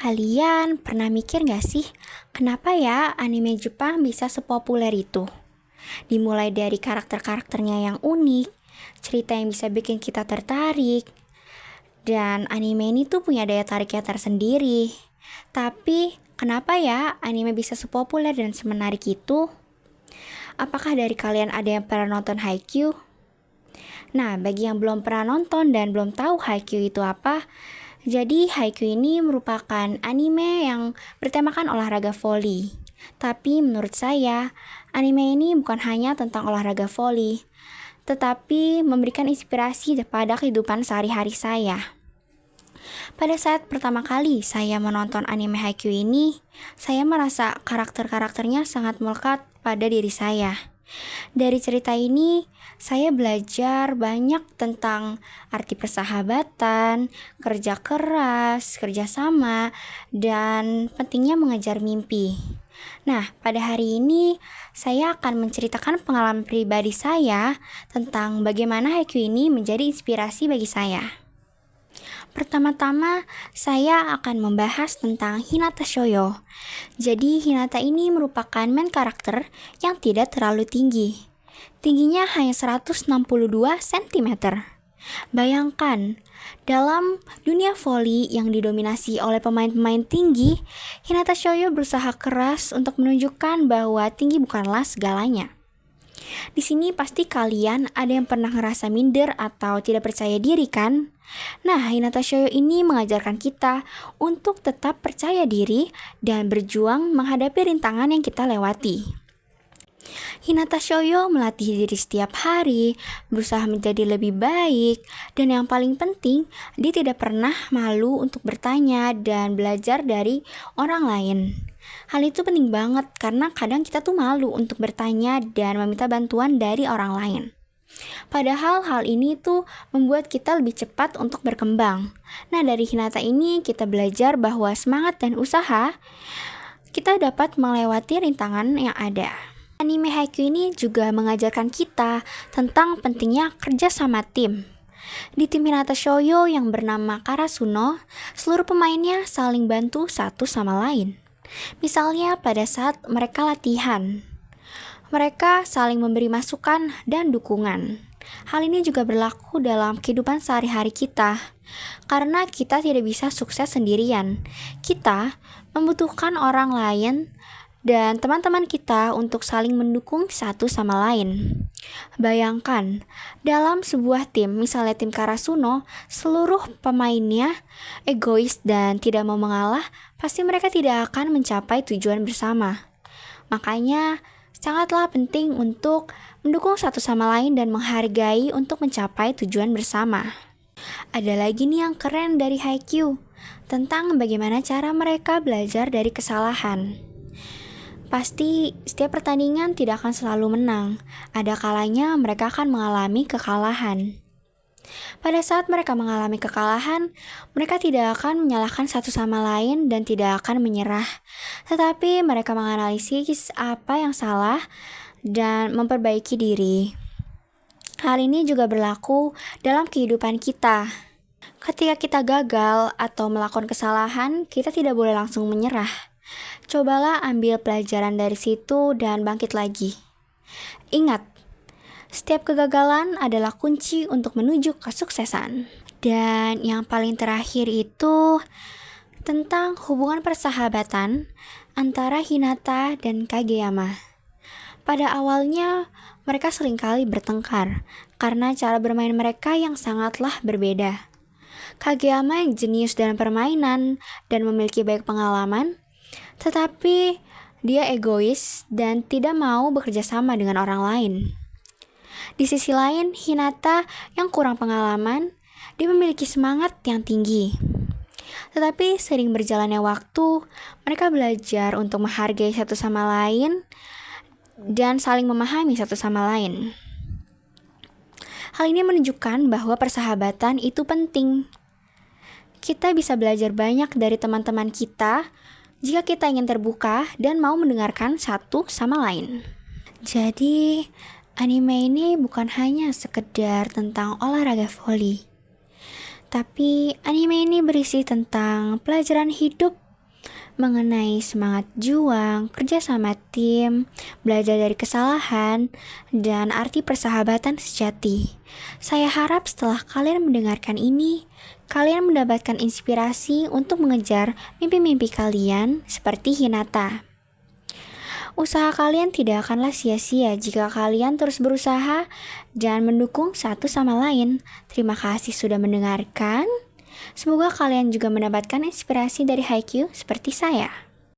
Kalian pernah mikir gak sih, kenapa ya anime Jepang bisa sepopuler itu? Dimulai dari karakter-karakternya yang unik, cerita yang bisa bikin kita tertarik, dan anime ini tuh punya daya tariknya tersendiri. Tapi, kenapa ya anime bisa sepopuler dan semenarik itu? Apakah dari kalian ada yang pernah nonton Haikyuu? Nah, bagi yang belum pernah nonton dan belum tahu Haikyuu itu apa, jadi Haikyuu ini merupakan anime yang bertemakan olahraga voli. Tapi menurut saya, anime ini bukan hanya tentang olahraga voli, tetapi memberikan inspirasi pada kehidupan sehari-hari saya. Pada saat pertama kali saya menonton anime Haikyuu ini, saya merasa karakter-karakternya sangat melekat pada diri saya. Dari cerita ini, saya belajar banyak tentang arti persahabatan, kerja keras, kerjasama, dan pentingnya mengejar mimpi. Nah, pada hari ini, saya akan menceritakan pengalaman pribadi saya tentang bagaimana Haikyuu ini menjadi inspirasi bagi saya. Pertama-tama, saya akan membahas tentang Hinata Shoujo. Jadi, Hinata ini merupakan main karakter yang tidak terlalu tinggi. Tingginya hanya 162 cm. Bayangkan, dalam dunia voli yang didominasi oleh pemain-pemain tinggi, Hinata Shoujo berusaha keras untuk menunjukkan bahwa tinggi bukanlah segalanya. Di sini pasti kalian ada yang pernah ngerasa minder atau tidak percaya diri kan? Nah, Hinata Shoujo ini mengajarkan kita untuk tetap percaya diri dan berjuang menghadapi rintangan yang kita lewati. Hinata Shoujo melatih diri setiap hari, berusaha menjadi lebih baik, dan yang paling penting, dia tidak pernah malu untuk bertanya dan belajar dari orang lain. Hal itu penting banget karena kadang kita tuh malu untuk bertanya dan meminta bantuan dari orang lain. Padahal hal ini tuh membuat kita lebih cepat untuk berkembang. Nah, dari Hinata ini kita belajar bahwa semangat dan usaha kita dapat melewati rintangan yang ada. Anime Haikyuu ini juga mengajarkan kita tentang pentingnya kerja sama tim. Di tim Hinata Shoujo yang bernama Karasuno, seluruh pemainnya saling bantu satu sama lain. Misalnya pada saat mereka latihan, mereka saling memberi masukan dan dukungan. Hal ini juga berlaku dalam kehidupan sehari-hari kita, karena kita tidak bisa sukses sendirian. Kita membutuhkan orang lain dan teman-teman kita untuk saling mendukung satu sama lain. Bayangkan, dalam sebuah tim, misalnya tim Karasuno, seluruh pemainnya egois dan tidak mau mengalah, pasti mereka tidak akan mencapai tujuan bersama. Makanya, sangatlah penting untuk mendukung satu sama lain dan menghargai untuk mencapai tujuan bersama. Ada lagi nih yang keren dari Haikyuu, tentang bagaimana cara mereka belajar dari kesalahan. Pasti setiap pertandingan tidak akan selalu menang. Ada kalanya mereka akan mengalami kekalahan. Pada saat mereka mengalami kekalahan, mereka tidak akan menyalahkan satu sama lain dan tidak akan menyerah. Tetapi mereka menganalisis apa yang salah dan memperbaiki diri. Hal ini juga berlaku dalam kehidupan kita. Ketika kita gagal atau melakukan kesalahan, kita tidak boleh langsung menyerah. Cobalah ambil pelajaran dari situ dan bangkit lagi. Ingat, setiap kegagalan adalah kunci untuk menuju kesuksesan. Dan yang paling terakhir itu tentang hubungan persahabatan antara Hinata dan Kageyama. Pada awalnya, mereka seringkali bertengkar karena cara bermain mereka yang sangatlah berbeda. Kageyama yang jenius dalam permainan dan memiliki banyak pengalaman, tetapi dia egois dan tidak mau bekerja sama dengan orang lain. Di sisi lain, Hinata yang kurang pengalaman, dia memiliki semangat yang tinggi. Tetapi sering berjalannya waktu, mereka belajar untuk menghargai satu sama lain dan saling memahami satu sama lain. Hal ini menunjukkan bahwa persahabatan itu penting. Kita bisa belajar banyak dari teman-teman kita jika kita ingin terbuka dan mau mendengarkan satu sama lain. Jadi, anime ini bukan hanya sekedar tentang olahraga voli, tapi anime ini berisi tentang pelajaran hidup mengenai semangat juang, kerja sama tim, belajar dari kesalahan, dan arti persahabatan sejati. Saya harap setelah kalian mendengarkan ini, kalian mendapatkan inspirasi untuk mengejar mimpi-mimpi kalian seperti Hinata. Usaha kalian tidak akanlah sia-sia jika kalian terus berusaha dan mendukung satu sama lain. Terima kasih sudah mendengarkan. Semoga kalian juga mendapatkan inspirasi dari Haikyuu seperti saya.